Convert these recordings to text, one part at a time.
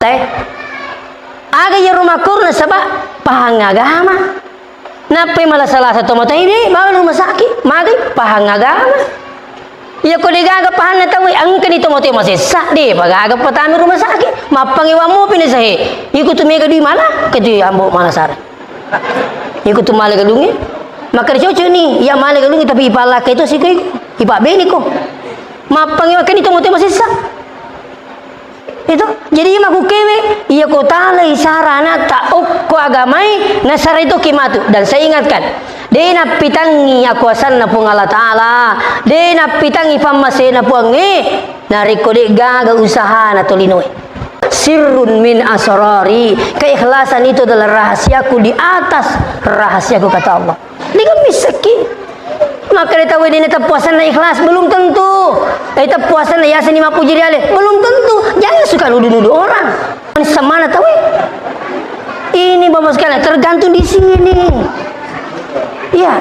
teh aga ya rumah kurna sabab pahang agama nape malah salah satu mata ini bawa rumah sakit magi pahang agama ya ko digaga pahang na tawi angkan itu mati masih sah deh pagaga petami rumah sakit mapangi wamu pini sahe ikut mega di mana keju ambo mana sar ikut male galungi maka cocok nih ya male galungi tapi ipala ke itu sih ipa beni ko mapangi wakan itu mati masih sah itu jadi maku kewe iya ko talai sarana tak ukko agamai nasara itu kimatu dan saya ingatkan dena pitangi aku asanna pung Allah Ta'ala dena pitangi pamasena puangi nariko de gaga usaha na tolinoi sirrun min asrari keikhlasan itu adalah rahasiaku di atas rahasiaku kata Allah dia miskin maka dia tahu ini puasa na ikhlas belum tentu kita puasa na yasin 50 jiriale belum tentu jangan suka nuduh-nuduh orang semana tahu ini bapak sekalian tergantung di sini ya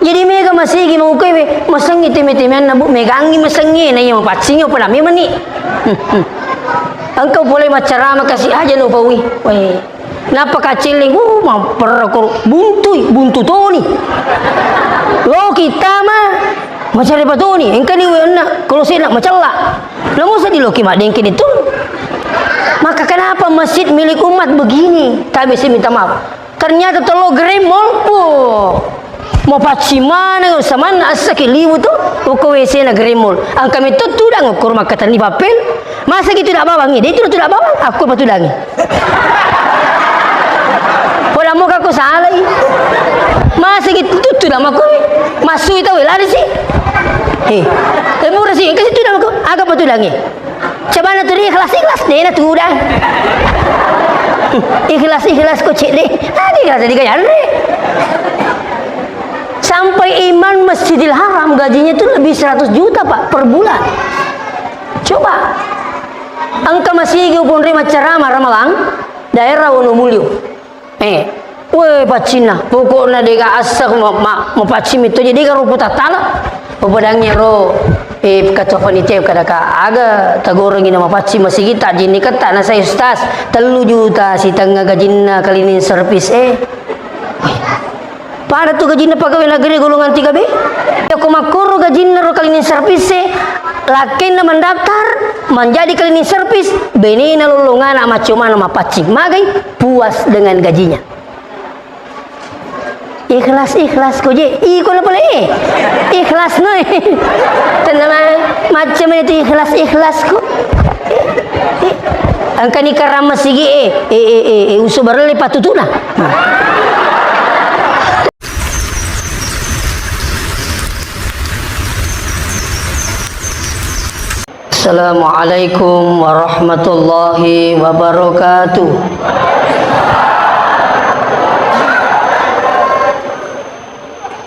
jadi mega masih mau kewe masangi teme-temean nabu megangi masangi na yang pacingo pada memani engkau boleh macarama kasih aja no pawi weh napa kaciling mamper buntu toni lo kita mah macam apa tu ni engkau ni nak kalau saya nak macalla lalu saya di loki mak dengkin itu maka kenapa masjid milik umat begini tak bisa minta maaf ternyata telo gremol po mau pacimana sama nak sakit liu tu uko WC na gremol ang kami tu dah ngukur makatan ni papel masa gitu tak bawang ni dia itu tidak bawang aku betul lagi pada muka aku salah masa gitu tu dah maku masuk itu lari sih murah sih kasi tu dah maku agak betul lagi coba nak tu ikhlas deh na tu dah ikhlas ko cik deh tadi ikhlas jadi kaya deh sampai iman Masjidil Haram gajinya itu lebih 100 juta pak per bulan coba angka masih pun terima ceramah ramalan daerah Wonomulyo weh pacina pokoknya deka asak mau pacim itu jadi kalau putar tanah pepadangnya ro kacau panitia kadaka aga tagorong ini mau pacim masih kita jini kata na saya ustaz 3 juta si tengah gajina cleaning service pada tu gajina pegawai negeri golongan 3B aku makuru gajina ro cleaning service lakin na mendaftar menjadi cleaning service benina lulungan ama cuma nama pacim magai puas dengan gajinya ikhlas ko je iko na pala ikhlas no tanama macam itu ikhlas ko angka ni karama sige uso barale patutuna Assalamualaikum warahmatullahi wabarakatuh.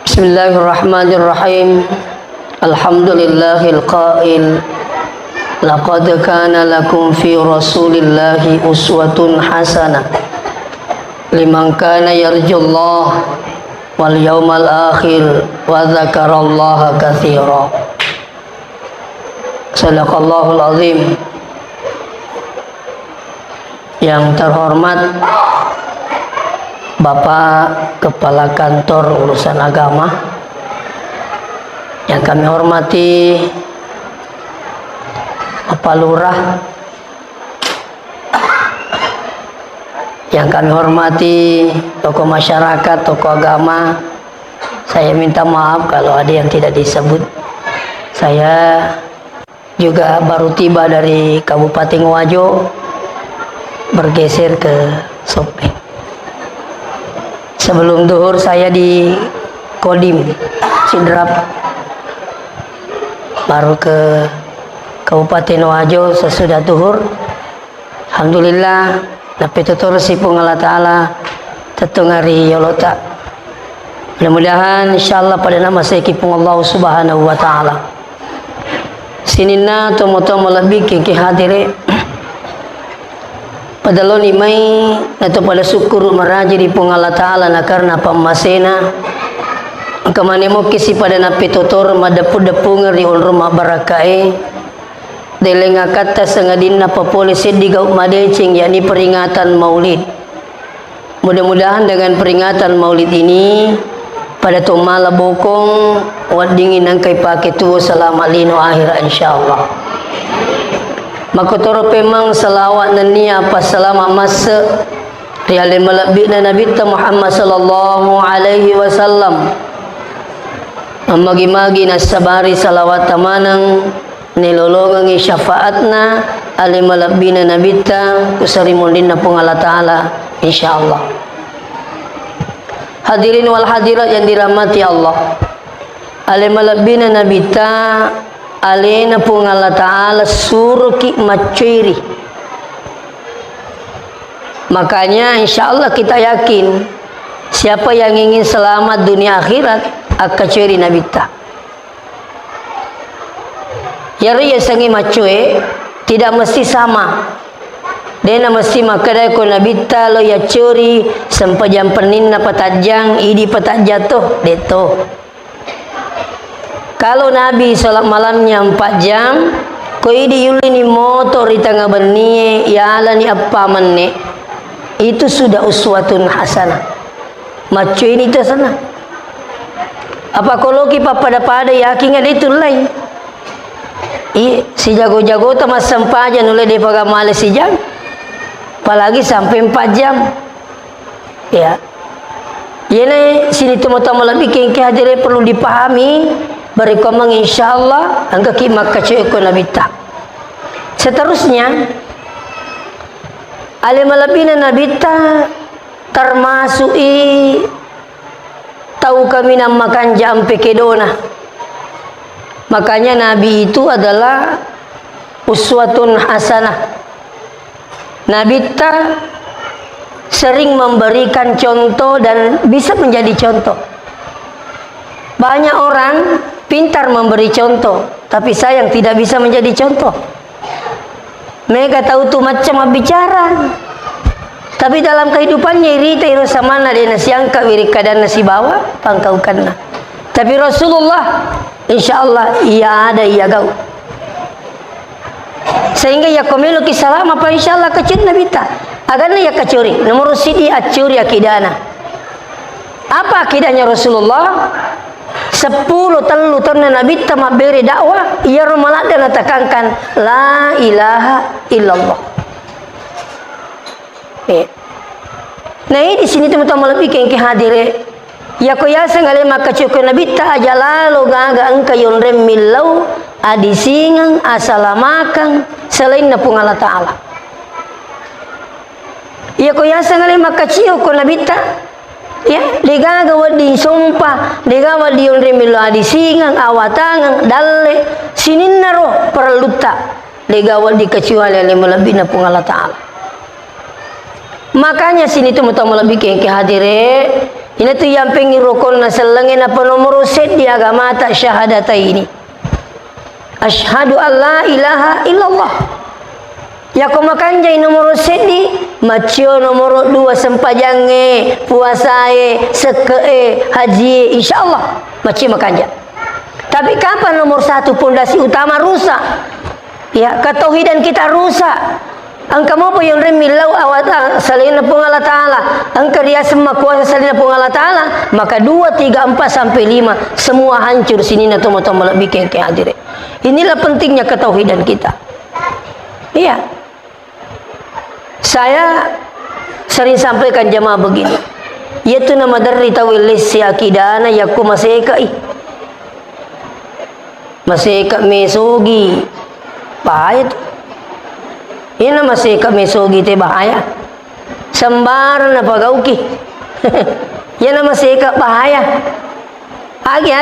Bismillahirrahmanirrahim. Alhamdulillahil qail laqad kana lakum fi rasulillahi uswatun hasanah liman kana yarjullah wal yawmal akhir wa dzakarallaha katsira. Sadaqallahul azim. Yang terhormat Bapak Kepala Kantor Urusan Agama, yang kami hormati Bapak Lurah, yang kami hormati tokoh masyarakat, tokoh agama. Saya minta maaf kalau ada yang tidak disebut. Saya juga baru tiba dari Kabupaten Wajo, bergeser ke Sopeng. Sebelum duhur saya di Kodim Sidrap, baru ke Kabupaten Wajo sesudah duhur. Alhamdulillah napi tutur sipung Allah Ta'ala tetungari yolota. Mudah-mudahan insyaallah pada nama sekipung Allah Subhanahu wa Ta'ala sinina tomo-tomo lebih ke hadire pada lo ni mai atau pada syukur meraji di pung Allah Ta'ala na karena pamasena kemana mo kisi pada napi tutur madapu-dapu ngeri on rumah barakai delenga kata sengadina papolisi digau madecing, yakni peringatan Maulid. Mudah-mudahan dengan peringatan Maulid ini pada tumala bokong wadingin ang kay pakitu selama lino akhir insyaallah. Makotoro pemang salawat na niya pa selama masa riale malabi na Nabi Muhammad sallallahu alaihi wasallam. Magi-magi na sabari salawat tamanang nilolongang syafaatna ali malabi na Nabi kusarimun na pong Allah Ta'ala insyaallah. Hadirin wal hadirat yang dirahmati Allah, ali malabi na Nabi alena pong Allah Ta'ala suruh ki macuri. Makanya insyaallah kita yakin siapa yang ingin selamat dunia akhirat akan curi Nabi ta. Yari ya sangi macue tidak mesti sama. Dena mesti makadai ko Nabi ta lo ya curi sampai jam penin na patajang idi patak jatuh deto. Kalau Nabi salat malamnya 4 jam, ko idi yulini motor di tengah benie, ya ala ni apa menne, itu sudah uswatun hasanah. Macu ini itu sana. Apa kalau kita pada yakin ada itu lain? Si jago-jago tu mas sampai aja nulai dia pakai males si jam, apalagi sampai 4 jam. Ya, ini sini temu-temu lebih kengke hadirnya perlu dipahami. Berikomang insyaallah angka kimak kacau Nabi tak. Seterusnya alimalabina Nabi tak termasuk tahu kami namakan jam pekedona. Makanya Nabi itu adalah uswatun hasanah. Nabi tak sering memberikan contoh dan bisa menjadi contoh. Banyak orang pintar memberi contoh, tapi sayang tidak bisa menjadi contoh. Mereka tahu tu macam bicara, tapi dalam kehidupannya iri tairu samana dia nasi angka wirika dan nasi bawa pangkaukanna. Tapi Rasulullah insyaallah ia ada ia gau. Sehingga ya komelo kisalam apa insyaallah kecil Nabi ta. Agana ya kacuri, nomor sidi acuri akidana. Apa akidahnya Rasulullah? 10 tahun Nabi tamat beri dakwah, ia rumalat dan tekankan la ilaha illallah. Nah ini di sini teman-teman lebih kengke hadire. Ya ko ya sangale maka cukup Nabi ta aja lalu gaga engka yon remillau adisingang asalamakan selain napung Allah Ta'ala. Ya ko ya sangale maka cukup Nabi ta ya digaga wadi sumpah digaga wadi yon remillau adisingang awatangang dalle sininaro perluta digaga wadi kecuali ale melebih napung Allah Ta'ala. Makanya sini tu mutama lebih ke hadire ini tu yang pengen rukun nasalangin apa nomor set di agama tak syahadata ini. Asyhadu alla ilaha illallah. Ya kau makan jai nomor set di macio nomor 2 sempajange puasae seke haji insyaallah maci makan jai. Tapi kapan nomor 1 pondasi utama rusak? Ya ketauhidan kita rusak. Angka mau pun yang remilau awatan selain pun Allah Ta'ala. Angka dia semua kuasa selain pun Allah Ta'ala. Maka 2, 3, 4 sampai 5 semua hancur sini na tomo-tomo lebih ke hadir. Inilah pentingnya ketauhidan kita. Iya. Saya sering sampaikan jamaah begini. Yaitu nama dari tawilis si akidana yaku maseka maseka mesogi. Bahaya tu. Ini masih kami sogi te bahaya. Sembar na pagauki. Ini masih ke bahaya. Agi.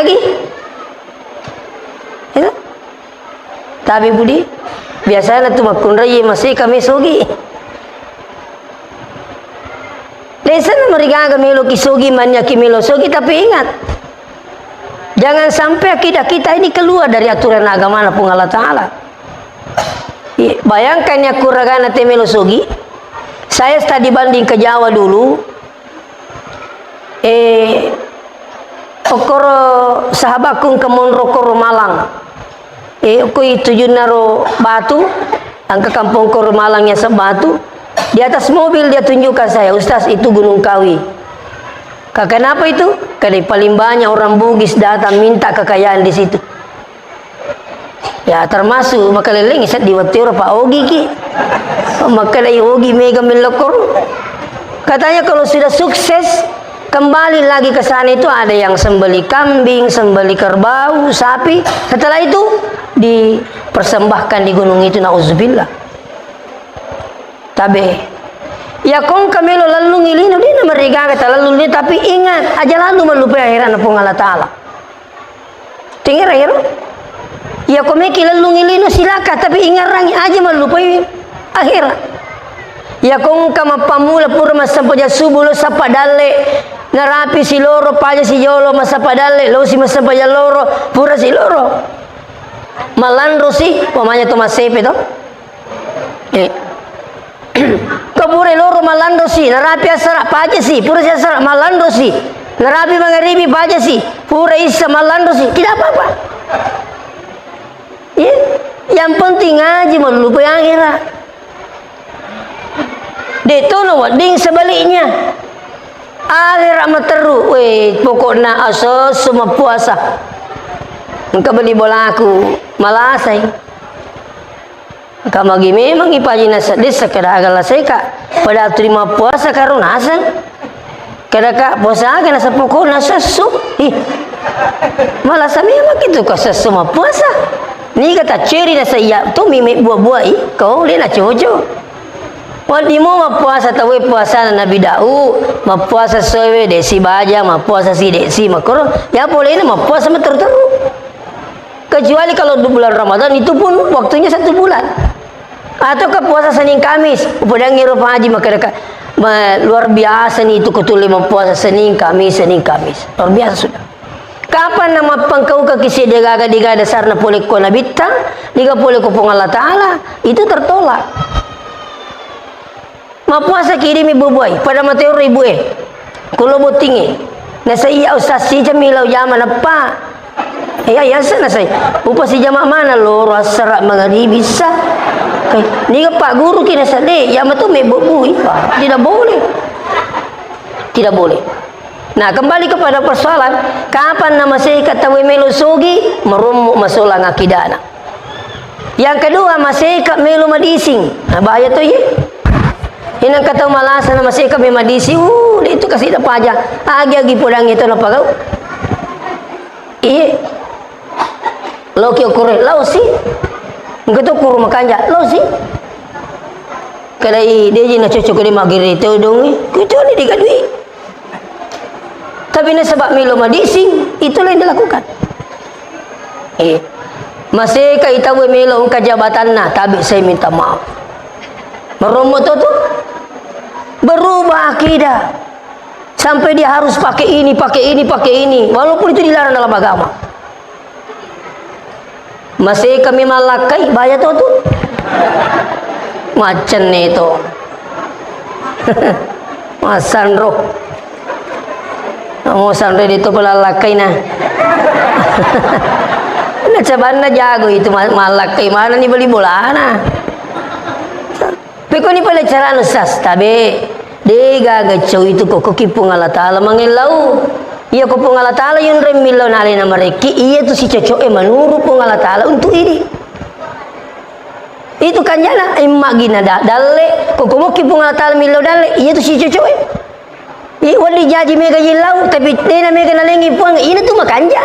Itu. Tapi budi biasanya tu makun raya masih kami sogi. Lesan mereka kami loki sogi manya kimi lo sogi tapi ingat. Jangan sampai akidah kita ini keluar dari aturan agama pun Allah Ta'ala. Bayangkan ya kuragana temelo sogi. Saya tadi banding ke Jawa dulu. Okoro sahabakung ke Monrokoro Malang. Aku itu naro batu, angka kampung Kor Malangnya sebatu. Di atas mobil dia tunjukkan saya, Ustaz itu Gunung Kawi. Kenapa itu? Karena paling banyak orang Bugis datang minta kekayaan di situ. Ya termasuk makaleleng isat di waktu Pak Ogi ki. Makalai Ogi mega melokor. Katanya kalau sudah sukses kembali lagi ke sana itu ada yang sembeli kambing, sembeli kerbau, sapi. Setelah itu dipersembahkan di gunung itu, nauzubillah. Tabe. Ya kong kamelo lalu ngilino dia mereka kata lalu dia, tapi ingat aja lalu melupai akhirat na Allah Taala. Tinggal akhir. Ya kong meki lalu ngilino silakan, tapi ingat rangi aja melupai akhirat. Ya kong kama pamula pura masampaja subuh lo sapadale narapi si loro paja si jolo masapadale lo si masampaja loro pura si loro malandro si pamanya to masepe to kabure loro malandro si narapi asara paja si pura si asara malandro si narapi mangaribi paja si pura isa malandro si tidak apa-apa ya yang penting aja melupai akhirat. Detono ding sebaliknya akhirat materu pokoknya asal semua puasa engkau beli bola aku malasai engkau magi memang ipajina sedis sekedar agak lasai kak pada terima puasa karena asal kada kak puasa kena sepokoknya sesu malah memang gitu kau semua puasa ni kata ceri nasa iya tu mimik buah-buah kau dia nak cojo. Wadi mo mapuasa tawe puasa na Nabi Daud, mapuasa sewe desi baja, mapuasa si desi makoro. Ya boleh ini mapuasa terus. Kecuali kalau di bulan Ramadan itu pun waktunya 1 bulan. Atau ke puasa Senin Kamis, upadang ngiro haji maka dekat luar biasa nih itu kutuli mapuasa Senin Kamis. Luar biasa sudah. Kapan nama pangkau ke kisi degaga dasar na boleh ko nabita, diga boleh ko pong Allah Taala, itu tertolak. Mapuasa kirimi bubuay pada mateo ribu kulo botingi nasa iya ustaz si jamilau jaman apa ya sana say upa si jama mana lo rasa mangari bisa kay ni pak guru kina sa de yama tu may bubuy tidak boleh. Nah kembali kepada persoalan kapan nama saya katawi melusugi merumuk masulang akidana. Yang kedua masih kat melu madising bahaya tu ye. Inang kata malasa na masih kami madisi, itu kasih dah pajak. Agi podang itu na pagaw. Loki okure, lau si. Ngkato kuru makanja, lau si. Kadai dia je na cocok di magiri itu dong. Kucu ni digadui. Tapi na sebab milo madisi, itulah yang dilakukan. Masih kaitawe milo kajabatan na, tapi saya minta maaf. Merumut tu berubah akidah sampai dia harus pakai ini walaupun itu dilarang dalam agama. Masih kami malakai bahaya tu macam itu masandro mau sandro itu pelalakai nah nak coba jago itu malakai mana ni beli bola nah. Peko ni pala cara Ustaz tabe dega gacau itu kok kipung Allah Taala mangelau iya ko pung Allah Taala yung remilo na alina mareki iya tu si cocok manuru pung Allah Taala untuk ini itu kan jana emak gina dalle kok mo kipung Allah Taala milo dalle iya tu si cocok wali jaji mega jilau tapi dena mega nalengi puang ini tu makanja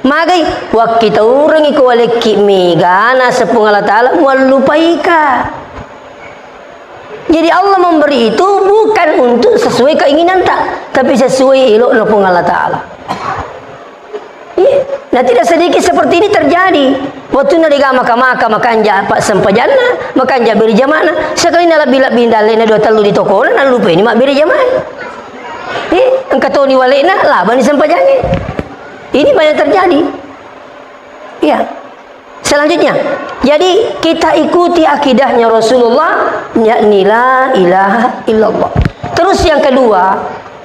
magai wak kita urang iko wale ki mega na sepung Allah Taala walupaika. Jadi Allah memberi itu bukan untuk sesuai keinginan tapi sesuai elok nopong Allah Taala. Nah tidak sedikit seperti ini terjadi. Waktu naliga maka makanja pak sempajana, makanja beri jamana. Sekali nala bila bindal na dua talu di toko na lupa ini mak beri jamana. Engkau tahu ni walena lah bani sempajana. Ini banyak terjadi. Ya. Selanjutnya, jadi kita ikuti akidahnya Rasulullah, yakni la ilaha illallah. Terus yang kedua,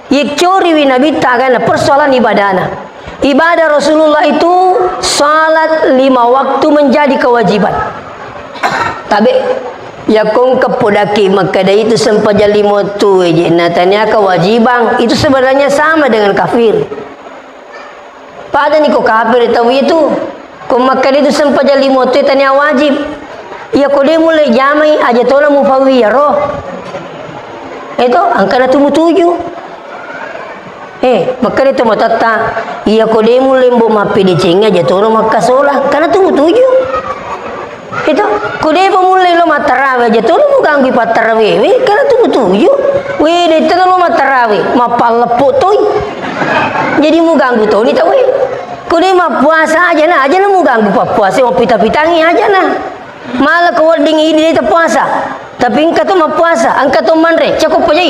yikcori winabita karena persoalan ibadana. Ibadah Rasulullah itu salat 5 waktu menjadi kewajiban. Tapi ya kong kepodaki maka dari itu sempaja 5 tu je natanya kewajiban itu sebenarnya sama dengan kafir. Pada ni ko kafir tahu itu. Ko maka itu sempaja 5 tu tanya wajib. Ya ko dia mulai jamai aja tola mufawi ya roh. Itu angkana tu 7. Maka itu matata iya ko dia mulai mbo mapi di cenga aja tola makasola karena tu 7. Itu kude mulai lo matarawe aja tuh lo ganggu patarawe karena tuh weh deh tuh lo matarawe mapal lepuk tuh jadi mau ganggu tuh nih tahu kude mah puasa aja nah aja lo mau ganggu puasa mau pita-pitangi aja nah malah kewarding ini itu puasa tapi engkau tuh mau puasa engkau tuh mandre cukup aja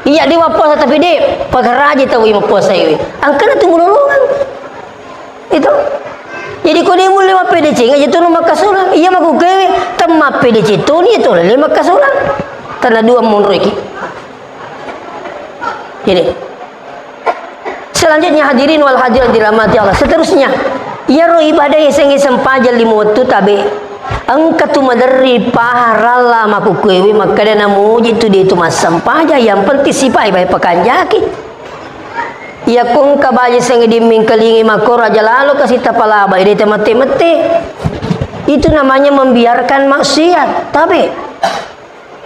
iya dia mau puasa tapi dia pagar aja tahu mau puasa ini engkau tuh mululungan itu. Jadi kau dia mulai mape cing aja tu rumah kasulang. Iya maku kewe tem mape di situ ni tu le kasulang. Tanah 2 mundur iki. Jadi selanjutnya hadirin wal hadirat dirahmati Allah. Seterusnya ya ro ibadah yang sempaja 5 waktu tabe. Angka tu madari paharala maku kewe maka dia namuji tu dia tu mas sempaja yang penting sipai baik pakanjaki. Ya kung kabaje sang diming kalingi makor aja lalu kasih tapalaba ini mati-mati itu namanya membiarkan maksiat tapi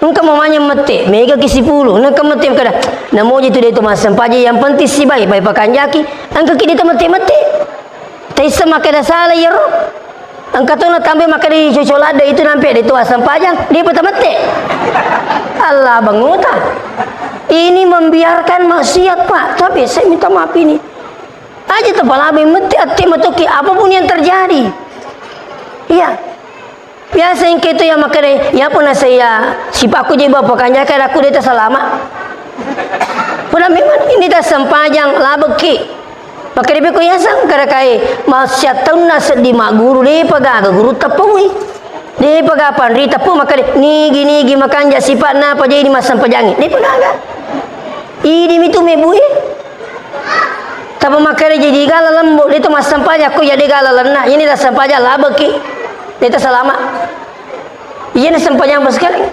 engkau mamanya mati mega kisi puluh engkau mati kada namo itu dia itu mas sampaja yang penting si baik pakanjaki engkau kini mati-mati taisa makada salah ya roh engkau tu nak tambah makada cocolada itu nampak dia tu asam pajang dia mati Allah banguta. Ini membiarkan maksiat pak, tapi saya minta maaf ini. Aja terpalabi mati ati matoki apapun yang terjadi. Iya. Biasa yang itu yang makanya ya pun saya si paku je bawa kanjakan aku dia selama. Puna memang ini dah sempajang labeki. Maka dia ko yasang kada kai maksiat taun na di mak guru dia pagaga guru tepui. Dia pagapan ri tepu maka ni gini makan ja sifat na apa jadi masam pajangi. Dia pagaga. Ini itu mebui. Tapi maka dia jadi gala lembut dia tu masam pajak aku jadi gala lena. Ini dah sampajak labeki. Dia tu selama. Ini sampajang sekali.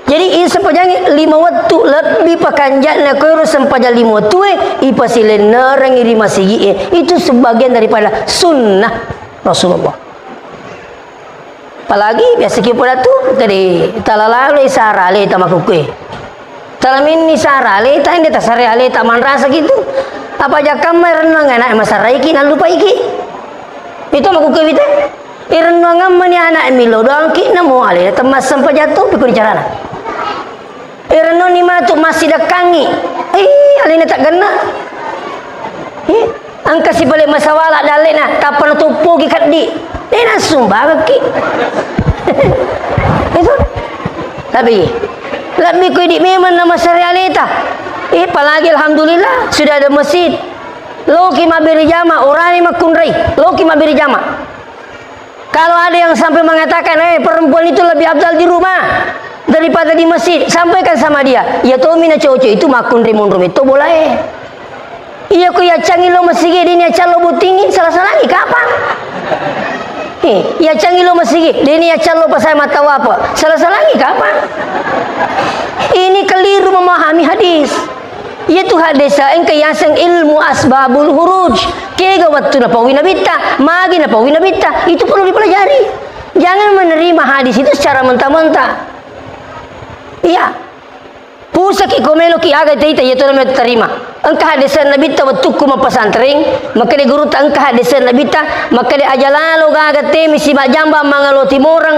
Jadi ini sampajang 5 waktu lebih pakanjat nak kau sampajak 5 waktu ipasilen nerang iri masigi itu sebagian daripada sunnah Rasulullah. Apalagi biasa kita tu tadi talalalui sarale tamakukui. Talamin ni sarale ta hindi ta sarale ta manrasa gitu. Apa aja kamar renang anak masarai ki nan lupa iki. Itu makukui kita. Irenang mani anak milo doang ki namo ale temas sampai jatuh pikir carana. Irenang ni matu masih dakangi. Ale tak kena. Angka si balik masawala dalek na kapan tupu ki kaddi. Dia sumbang ki. Itu. Tapi lebih kuidi memang nama realita. Apalagi alhamdulillah sudah ada masjid. Loki mabiri jama orang ini makunrai. Loki mabiri jama. Kalau ada yang sampai mengatakan, perempuan itu lebih abdal di rumah daripada di masjid, sampaikan sama dia. Ya to mina cowok itu makunrai munrum itu boleh. Iya ku ya canggih lo masjid ini ya calo butingin salah-salah lagi kapan? Ya canggih lo masjid ini ya calo pasal mata apa? Salah-salah lagi kapan? Ini keliru memahami hadis. Yaitu hadis engkau yang sang ilmu asbabul huruj. Kega waktu napa winabita, magi napa winabita, itu perlu dipelajari. Jangan menerima hadis itu secara mentah-mentah. Iya. Pusak ikomelo ki aga teita yaitu namanya terima. Engkau hadisan Nabi ta waktu kuma pesantren, maka di guru ta engkau hadisan Nabi ta, maka di ajalalo gaga temi si bajamba mangalo timurang,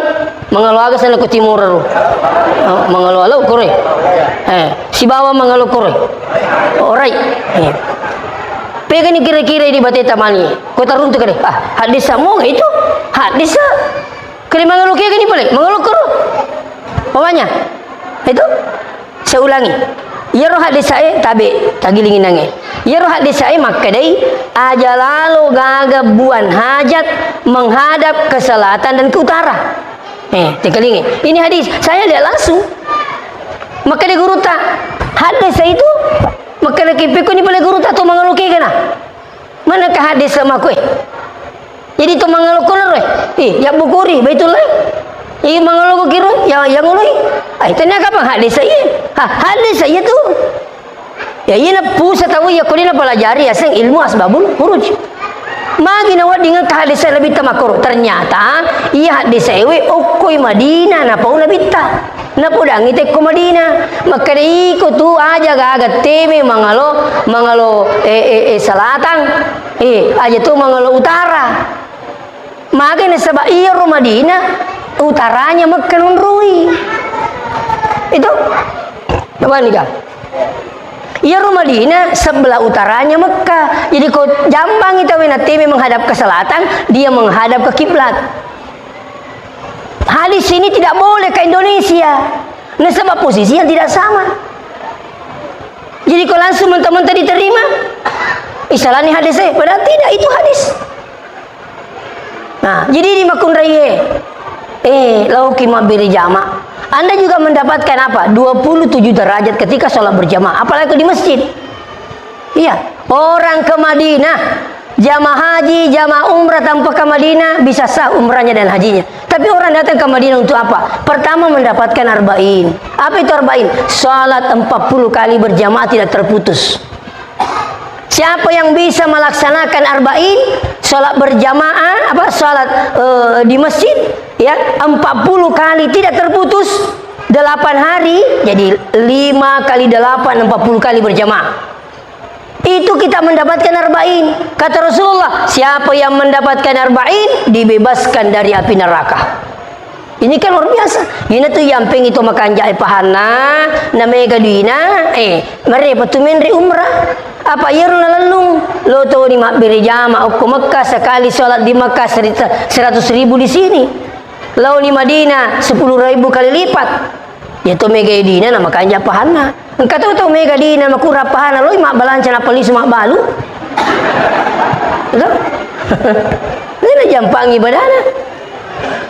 mangalo aga sana ko timurang. Mangalo alo kore. Si bawa mangalo kore. Alright. Pegang ni kira-kira di bateta mani. Ko taruntu kare. Hadis mo itu. Hadis. Kare mangalo kia gani boleh. Mangalo kore. Pokoknya itu saya ulangi. Ya roh hadis saya tabe tagilingin nange. Ya roh hadis saya makadai aja lalu gaga buan hajat menghadap ke selatan dan ke utara. Tekalingi. Ini hadis saya lihat langsung. Maka di guru tak hadis saya itu Maka kipi ko ni pala guru tak tu mengeluki kena. Mana ke hadis sama ku? Jadi tu mengelukun roy. Ya bukuri baitullah. Mengeluk kira yang ngului. Tanya apa hadis saya? Hadis saya tu. Ya ina pusat tahu ya kulina pelajari asing ilmu asbabul khuruj. Magi nawat dengan hadis saya lebih tamakur. Ternyata iya hadis saya okoi Madinah napa una bitta. Napa udang ite ko Madinah. Maka iko tu aja gaga teme mangalo selatan. Aja tu mangalo utara. Maka ni sebab iya Madinah utaranya Mekah nunrui. Itu apa nih kak? Iya Madinah sebelah utaranya Mekah. Jadi kau jambang itu wenateme menghadap ke selatan, dia menghadap ke kiblat. Hadis ini tidak boleh ke Indonesia. Nah sebab posisi yang tidak sama. Jadi kau langsung mentah-mentah diterima. Isalahnya hadis saya, padahal tidak itu hadis. Nah, jadi di Makun Raya, lauki mabiri jama. Anda juga mendapatkan apa? 27 derajat ketika sholat berjamaah. Apalagi di masjid. Iya. Orang ke Madinah, jamaah haji, jamaah umrah tanpa ke Madinah, bisa sah umrahnya dan hajinya. Tapi orang datang ke Madinah untuk apa? Pertama mendapatkan arba'in. Apa itu arba'in? Sholat 40 kali berjamaah tidak terputus. Siapa yang bisa melaksanakan arba'in, sholat berjamaah, sholat di masjid, ya 40 kali tidak terputus, 8 hari, jadi 5 kali 8, 40 kali berjamaah. Itu kita mendapatkan arba'in. Kata Rasulullah, siapa yang mendapatkan arba'in, dibebaskan dari api neraka. Ini kan luar biasa. Gina tu yang peng itu makan jai pahana, namanya gaduina, mereka tu menri umrah. Apa ya lalung lo tahu ni mak beri jama ke Mekah sekali solat di Mekah 100.000 di sini. Lau di Madinah 10.000 kali lipat. Ya tu mega dina nama kanja pahana. Engkau tahu mega dina makura pahana lo mak balanca na pali mak balu. Betul? Ini jampangi badana.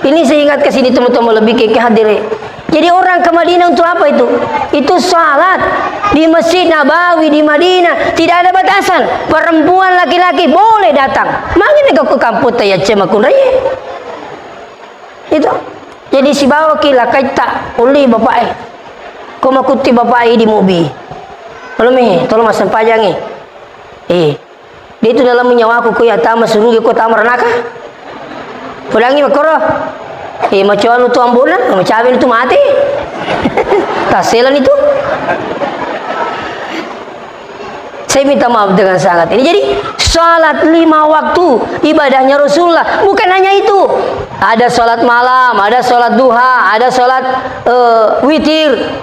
Ini saya ingat ke sini teman-teman lebih ke hadir. Jadi orang ke Madinah untuk apa itu? Itu salat di Masjid Nabawi di Madinah, tidak ada batasan. Perempuan laki-laki boleh datang. Makanya ke kampung taya cemakun raya. Itu. Jadi si bawa kila kaita uli bapak kau makuti bapak di mobil. Tolong masang pajang dia itu dalam menyawaku ku ya tama suruh ku tamar naka. Pulangi makoro. Macam tu ambulan, macam itu mati. Taselan itu. Saya minta maaf dengan sangat ini. Jadi salat 5 waktu ibadahnya Rasulullah. Bukan hanya itu. Ada salat malam, ada salat duha, ada salat witir.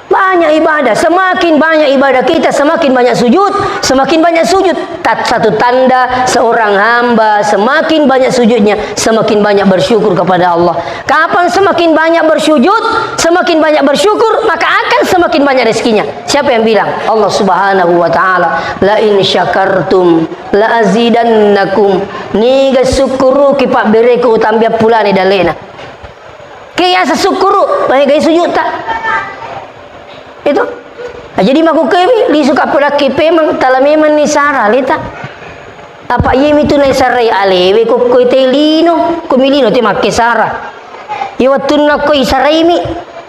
Banyak ibadah. Semakin banyak ibadah kita, semakin banyak sujud. Semakin banyak sujud, satu tanda seorang hamba semakin banyak sujudnya, semakin banyak bersyukur kepada Allah. Kapan semakin banyak bersujud, semakin banyak bersyukur, maka akan semakin banyak rezekinya. Siapa yang bilang? Allah Subhanahu wa taala, la in syakartum la azidannakum. Niga syukuru ki pak bereku utambia pulane dalena. Kaya sa syukuru, banyak sujud tak? Itu. Jadi maku kemi li suka pula kipe mang talame man ni sara lita. Apa yemi tu na sarai alewe ko telino, ko milino te makke sara. Iwatun na ko isarai mi.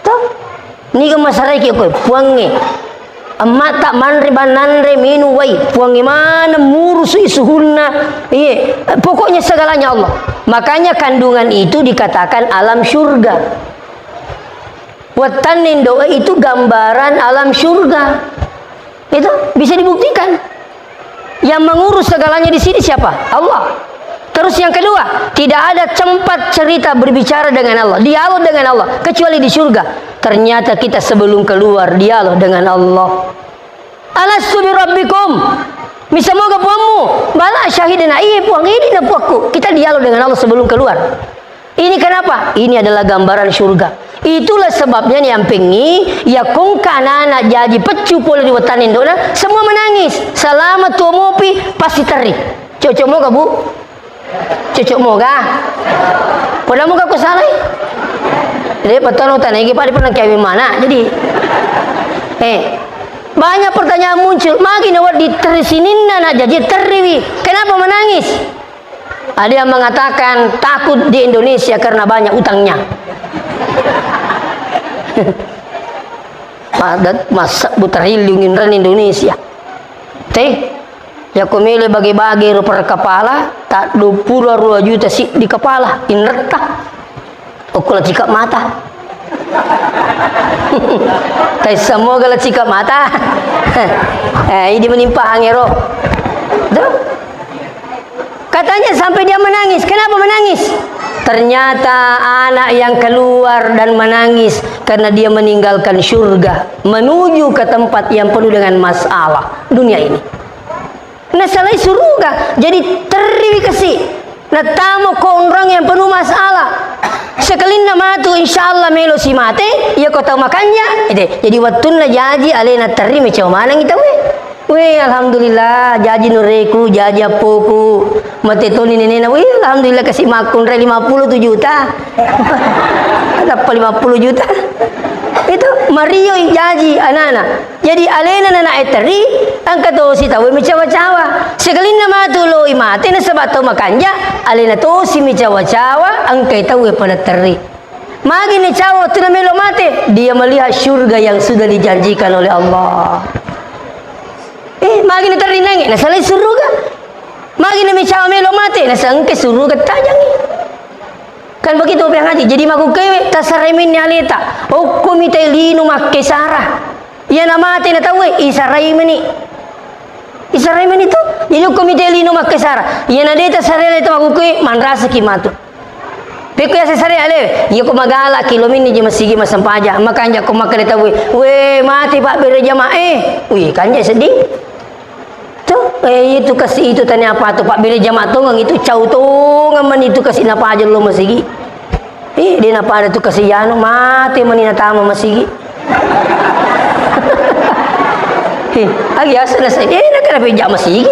To. Ni ka masarai ki ko puange. Amma tak manre bananre minu wai puange mana murusu isuhunna. Pokoknya segalanya Allah. Makanya kandungan itu dikatakan alam surga. Watanin doa itu gambaran alam surga. Itu bisa dibuktikan. Yang mengurus segalanya di sini siapa? Allah. Terus yang kedua, tidak ada tempat cerita berbicara dengan Allah, dialog dengan Allah kecuali di surga. Ternyata kita sebelum keluar dialog dengan Allah. Alastu bi rabbikum. Bisa mau ke puangmu? Bala syahidina iya puang ini na puangku. Kita dialog dengan Allah sebelum keluar. Ini kenapa? Ini adalah gambaran surga. Itulah sebabnya yang pengi ya kong kanana jadi pecu pula di watanin dona semua menangis. Selamat tua mopi pasti teri. Cocok mo ka bu? Cocok mo ka? Pada mo ka ko salay? Jadi patano tanay ki padi pernah kaya mana? Jadi Banyak pertanyaan muncul. Magi nawat ditersinin nak jadi teriwi. Kenapa menangis? Ada yang mengatakan takut di Indonesia karena banyak utangnya. Padat masa butarhilungin ran Indonesia. Teh, ya aku milih bagi-bagi per kepala, tak 22 juta sih di kepala, inreta. Aku lah cikap mata. Kayak semua kalau cikap mata. Ini menimpa angero. Katanya sampai dia menangis. Kenapa menangis? Ternyata anak yang keluar dan menangis karena dia meninggalkan surga menuju ke tempat yang penuh dengan masalah dunia ini. Nah salai surga jadi teriwi kasih. Nah tamu ko orang yang penuh masalah. Sekalin nama tu insyaallah melo si mate, ya kau tahu makannya. Jadi waktu na jaji alena terima macam mana kita weh alhamdulillah jaji nureku jaji apoku mate tu ni nenek weh alhamdulillah kasih makun 50 juta. Dapat 50 juta. Itu Mario jaji anak-anak. Jadi alena nana eteri angkat tu si tahu mecawa-cawa. Sekalin nama tu lo imate na sebab tu makanja alena tu si mecawa-cawa angkat tahu pada teri. Magi ni cawa tu na melo mate dia melihat syurga yang sudah dijanjikan oleh Allah. Magi ni teri nangis na salai surga. Magi ni mecawa melo mate na sangke surga tajangi. Kan begitu yang ngaji. Jadi maku kewe tasarimin ni aleta. Hukum ite linu makke sarah. Ia nama ate na tahu isaraimin ni. Isaraimin itu. Jadi hukum ite linu makke sarah. Ia na deta sarele itu maku kewe manrasa kimatu. Peku ya sesare ale. Ia ko magala kilomin ni je masigi masampaja. Makanya ko makale tahu. We mati pak bere jamaah. Wih kanja sedih. Itu kasih itu tanya apa tu pak bila jamaah tu itu cau tu ngaman itu kasih napa aja lo masigi. Dia napa ada tu kasih yano mati manina tama masigi. Agi asal saya nak kena pejak masigi.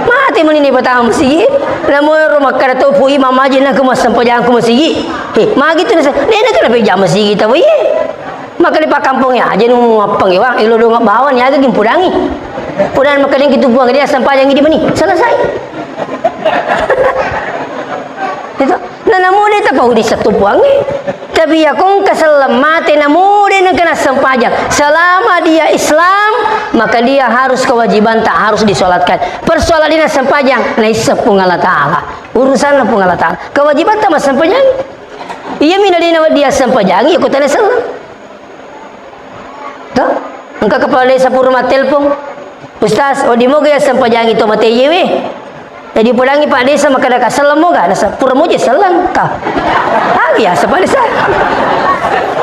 Mati manina patama masigi. Namun rumah kada tu pui mama aja nak kemas sampajang aku masigi. Magi tu dia nak kena pejak masigi tahu ye. Maka di pak kampungnya aja nu ngapang ya wang ilo do ngabawan ya agak gimpudangi. Pudan makaling kita buang dia sampai yang ini meni selesai. Itu na namun dia tak di satu buang tapi ya kong keselam mati namun dia nak kena sempajang selama dia Islam maka dia harus kewajiban tak harus disolatkan persoalan dia sempajang naik sepung Allah Ta'ala urusan sepung Allah Ta'ala kewajiban tak mas sempajang iya mina dia sempajang ya kutana selam tuh engkau kepala desa purma telpon Ustaz, di moga ya sempajang itu mati yewe. Jadi pulangi pak desa maka dah salam moga, nasa pura moja salam ta. Ya sepak desa.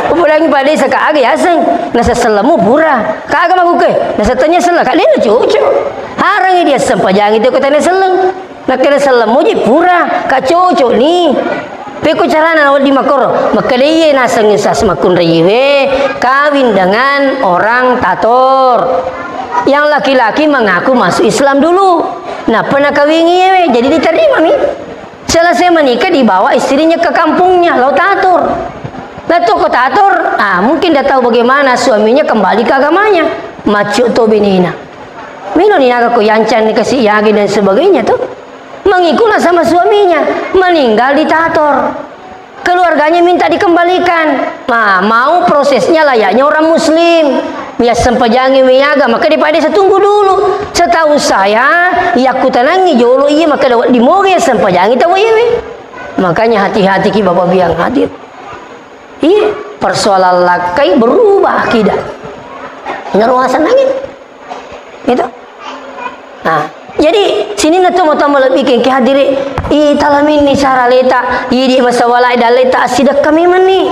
Pulangi pak desa ka agi aseng, nasa salamu pura. Ka aga maku ke, nasa tanya salam, ka dia cucu. Harang dia sempajang itu kata salam. Nak kena salam moja pura, ka cucu ni. Peku carana di makoro, maka dia nasang sas makun reyewe kawin dengan orang tator. Yang laki-laki mengaku masuk Islam dulu. Nah pernah kawin jadi diterima mi. Selesai menikah dibawa istrinya ke kampungnya Laut Tatur. Lalu ke Tatur, mungkin dah tahu bagaimana suaminya kembali ke agamanya. Macu to binina. Mino ni naga ko yancan dikasih yagi dan sebagainya tuh. Mengikutlah sama suaminya, meninggal di Tator. Keluarganya minta dikembalikan. Nah, mau prosesnya layaknya orang muslim. Ya sempajangi miaga maka daripada saya tunggu dulu. Setahu saya ya aku tenangi jolo iya maka di moge sempajangi tahu iya. Makanya hati-hati ki bapak biang hadir. Iya, persoalan lakai berubah akidah. Ngeruasan angin. Gitu. Nah, jadi sini natu mau tambah lebih ke hadiri talamin ni cara leta di masa walai dah leta sidak kami mani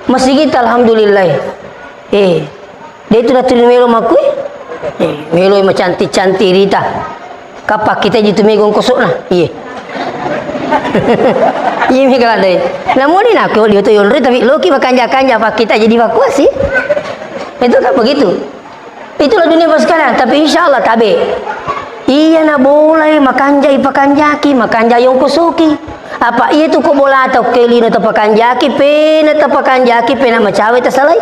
masih kita alhamdulillah dia itu dah turun melo makui melo yang cantik rita kapak kita jitu megong kosok lah iya mikal ada namun ini nak dia tu yolri tapi loki makanja pak kita jadi vakuasi itu kan begitu itulah dunia sekarang tapi insyaallah tabe iya na boleh makanjai pakanjaki makanjai yang kusuki apa iya tu ko bola atau kelino to pakanjaki pena to pakanjaki pena macawe ta salai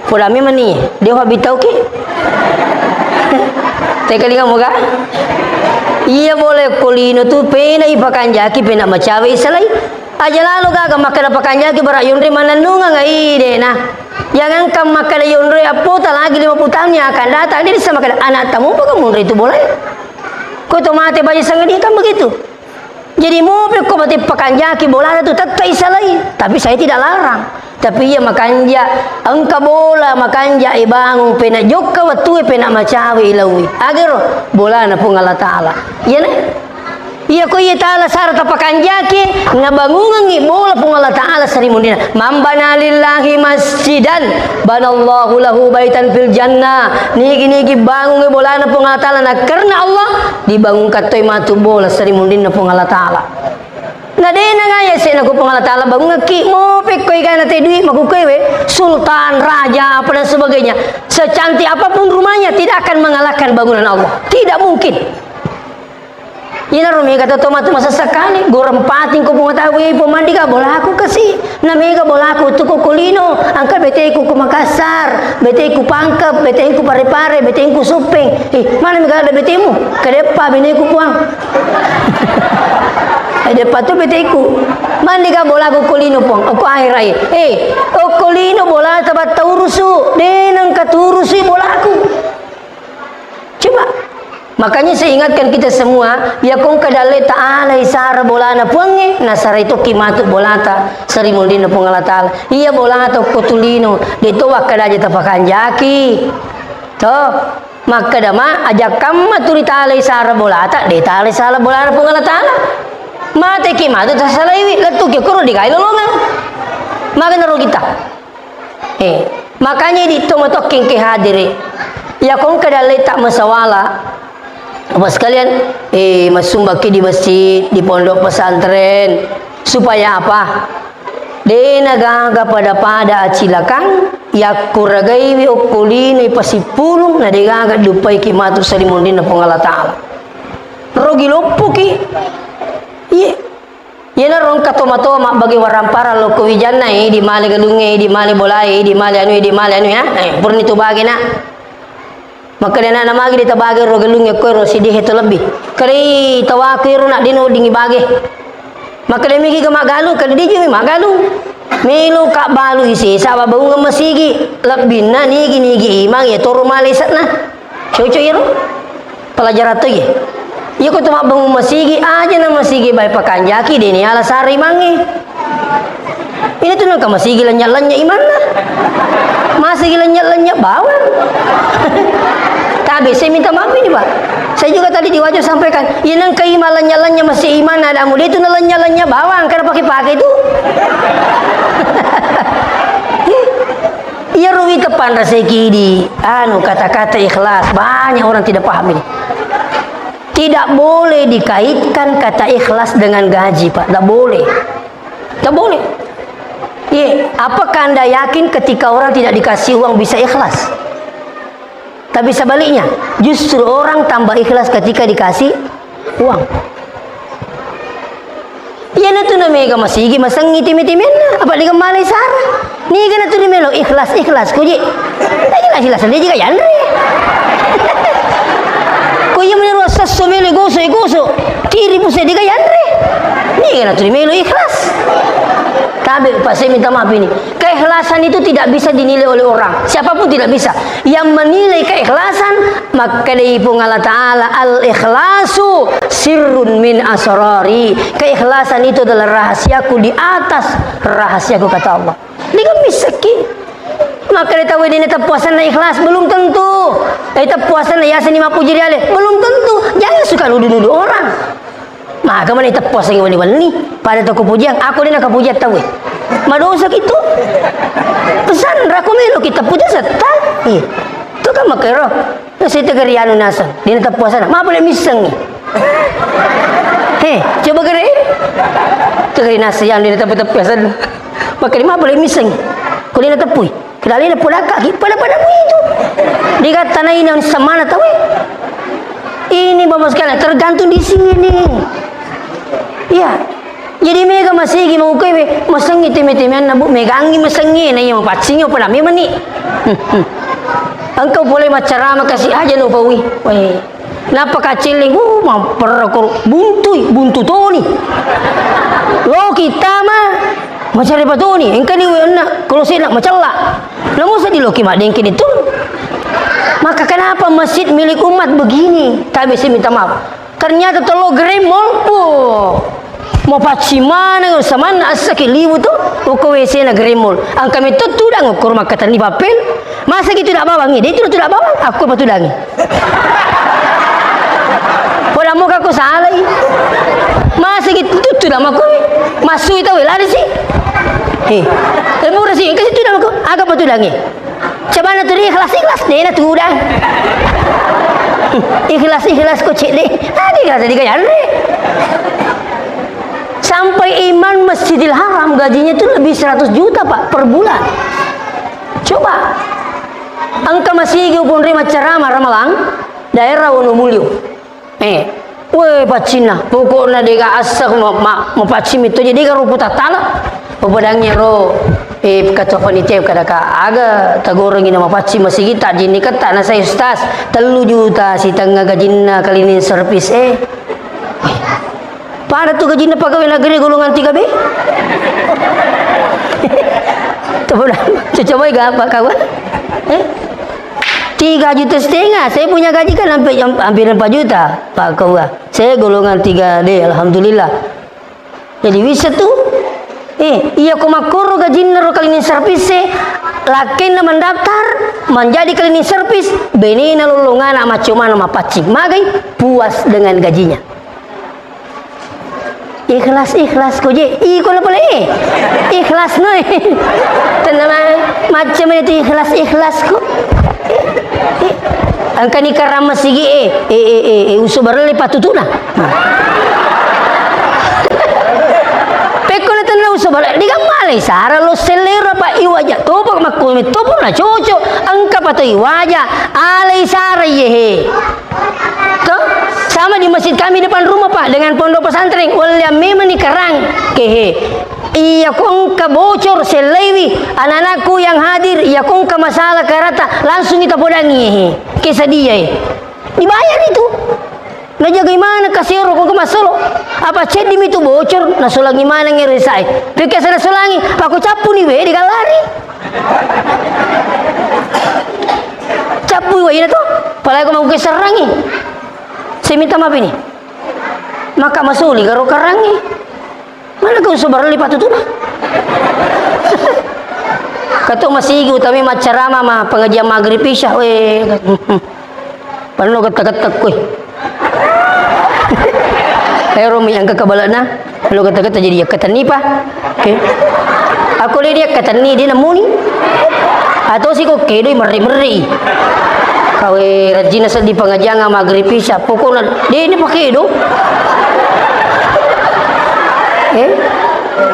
Pudami mani, dia habitau ki. Tekali kamu ka? Iya boleh kulino tu pena ipakanjaki pena macawe isalai. Aja lalu gaga makana pakanjaki bara yundri mananunga ngai ide nah. Jangan kam makana yundri apota lagi 50 tahun yang akan datang dia sama kada anak tamu pa kamu itu boleh. Kau tu mati baju sangat dia kan begitu. Jadi mobil kau mati pakanjaki bola itu tetap isalai, tapi saya tidak larang. Tapi ia makanja angka bola makanja ibangun pena joka watu pena macawe ilawi. Agero bola na pung Allah Taala. Iya na? Iya ko iya Taala syarat pakanjaki ngabangungan ngi bola pung Allah Taala sarimundina. Mambana lillahi masjidan banallahu lahu baitan fil jannah. Nigi bangun ngi bola na pung Allah Taala na karena Allah dibangun katoy matu bola sarimundina pung Allah Taala. Nadena ngaya sih naku pengalat Allah bangun ngeki mau pekoi kan nanti duit makukewe sultan raja apa dan sebagainya secantik apapun rumahnya tidak akan mengalahkan bangunan Allah, tidak mungkin. Ina rumi kata tomat masa sekali gorempatin ko pengetahui pemandi ka bola aku kasih namega bola aku tu ko kulino angkat bete ku Makassar bete ku Pangkep bete ku Parepare bete ku Supeng mana mega ada betemu kadepa bene ku puang. Ada patu beteku. Mandi ka bola ko kulino pong. Ako ahirai. O kulino bola tabat taurusu. Denang katurusi bola aku. Coba. Makanya saya ingatkan kita semua, ya kong kadale ta'ala isara bola na puange, nasara itu kimatu bolata, sarimundina pong Allah Ta'ala. Iya bolata kutulino, dito wakadaja tapakanjaki. Toh. Maka dama ajak kamma turi ta'ala isara bolata, de ta'ala isara bola na pong Allah Ta'ala. Mate ki mate tasalaiwi letu ki kuro di kailo longan maka naro kita makanya di tomotoking ke hadiri ya kong kadale tak masawala apa sekalian masumbaki di masjid di pondok pesantren supaya apa de nagaga pada acilakan ya kuragaiwi okulini pasipulung na de gaga dupai ki matu salimundina pongala taala rogi lopuki. Iya, yana rong katoma-toma bagi warampara lo kuwijana di mali galunge di mali bolai di mali anu ya, purni tu bagi na. Maka dana nama lagi ditabagi ro galunge ko ro sidi heto lebih. Kari tawakir nak dino dingi bagi. Maka demi ki magalu kali di jumi magalu. Melu kak balu isi sawa bau masigi lebih na nigi imang ya toru mali satna. Coco iro pelajaran tu ye. Ya ko tuma bangun masigi aja na masigi bay pakanjaki dini ala sari mangi. Ini tuh nang masigi lenya iman na. Masigi lenya bawang. Tapi saya minta maaf ini Pak. Saya juga tadi di wajah sampaikan, ya nang kaima lenya masih iman ada muda itu na lenya bawang karena pakai itu. Iya rugi tepan rezeki di anu kata-kata ikhlas banyak orang tidak paham ini. Tidak boleh dikaitkan kata ikhlas dengan gaji, Pak. Tidak boleh. Tidak boleh. Apakah Anda yakin ketika orang tidak dikasih uang bisa ikhlas? Tapi sebaliknya, justru orang tambah ikhlas ketika dikasih uang. Iya na tu na mega masigi masang ngiti-mitimin apa di kemalai sara. Ni kana tu melo ikhlas kuji. Tak jelas dia juga yandre. Kuya menurut sesumeli goso kiri puse diga yandre. Ni kana tu melo ikhlas. Tapi Pak saya minta maaf ini. Keikhlasan itu tidak bisa dinilai oleh orang. Siapapun tidak bisa. Yang menilai keikhlasan maka dari Allah Ta'ala al-ikhlasu sirrun min asrari. Keikhlasan itu adalah rahasiaku di atas rahasiaku kata Allah. Dia kan miskin. Maka dia tahu ini puasa na ikhlas belum tentu. Dia puasa na yasin 50 jari belum tentu. Jangan suka nuduh-nuduh orang. Maka mana kita puasa yang wani pada toko pujian aku dina kepujian tahu madosa gitu pesan rakomelo kita puja setan itu kan makero nasi tegarianu nasan dina puasa na ma boleh miseng coba kere tegari nasi yang dina puasa maka ma boleh miseng kau dina tepui kedali na pula kaki pada itu dikata na ini semana tahu ini bapak sekalian tergantung di sini. Iya, Jadi mega masigi mau kue masangi teme-temean na bu mega anggi masangi na yung patsingo pala mi mani. Engkau boleh macarama kasih aja no pawi. Weh. Napakaciling mamperko buntu toni. Lo kita mah macam apa toni? Engkau ni nak kalau saya nak macalla. Namun saya di loki mak dengkin itu. Maka kenapa masjid milik umat begini? Tapi saya minta maaf. Ternyata tolo gremol po. Mau pacimana sama na asaki liwu tu uko WC na gremol. Ang kami tu tudang ukur makatan ni papel. Masa gitu tidak bawangi? Dia itu tidak bawang. Aku apa tudangi? Pada muka aku salah. Masa gitu tu tidak maku. Masuk itu lari sih. Tapi udah sih kasih tudang aku. Agak apa tudangi? Coba na tu ikhlas deh na tudang. Ikhlas ko cile. Tadi kata dia kan. Sampai imam Masjidil Haram gajinya itu lebih 100 juta pak per bulan. Coba angka masih pun rima ceramah Ramalang daerah Wonomulyo. Weh pacina pokoknya dega asak mau pacim itu jadi kan ruputa tanah pepadangnya ro kata panitia kada ka aga tagorong ina mapacim masih kita jini kata na saya ustaz 3 juta si tengah gajina kalinin servis Pada tu gaji pegawai negeri golongan 3B. Coba apa kawan? 3,5 juta. Saya punya gaji kan hampir 4 juta Pak kawan. Saya golongan 3D alhamdulillah. Jadi bisa tu. Iya komakoro gaji naro kali ini servis lakin mendaftar menjadi cleaning service benina lolongan ama cuma nama pacik magai puas dengan gajinya. Ikhlas ko je iko na pala ikhlas no tanama macam itu ikhlas ko ang kanikaram masigi uso barali patutuna peko na tanla uso barali di kamali sara lo selera pa iwaja topak makumi topo na chocho ang kapato iwaja alay sara yehe sama di masjid kami depan rumah pak dengan pondok pesantren wala memang ni kerang kehe iya kong ka bocor selewi anak-anakku yang hadir iya kong ka masalah karata langsung kita podangi kisah dia dibayar itu na jagaimana kasiro kong kamasolo apa ced dimi itu bocor na sulangi mana ngeresai pikir sana sulangi aku capu ni we di galari capu we ina to palagi ko mau keserangi. Saya minta maaf ini. Maka masuli karo karangi. Mana kau sabar lipat itu nah? Kata masih utami macarama mah pengajian maghrib isya we. Pano kata-kata koy. Pero may ang kakabalana. Lo kata-kata jadi kata nipa. Okay. Aku dia kata ni dia namuni. Atau si ko kedoy meri-meri. Kawe rajina sa di pengajian maghrib isya pokoknya dia ini pakai do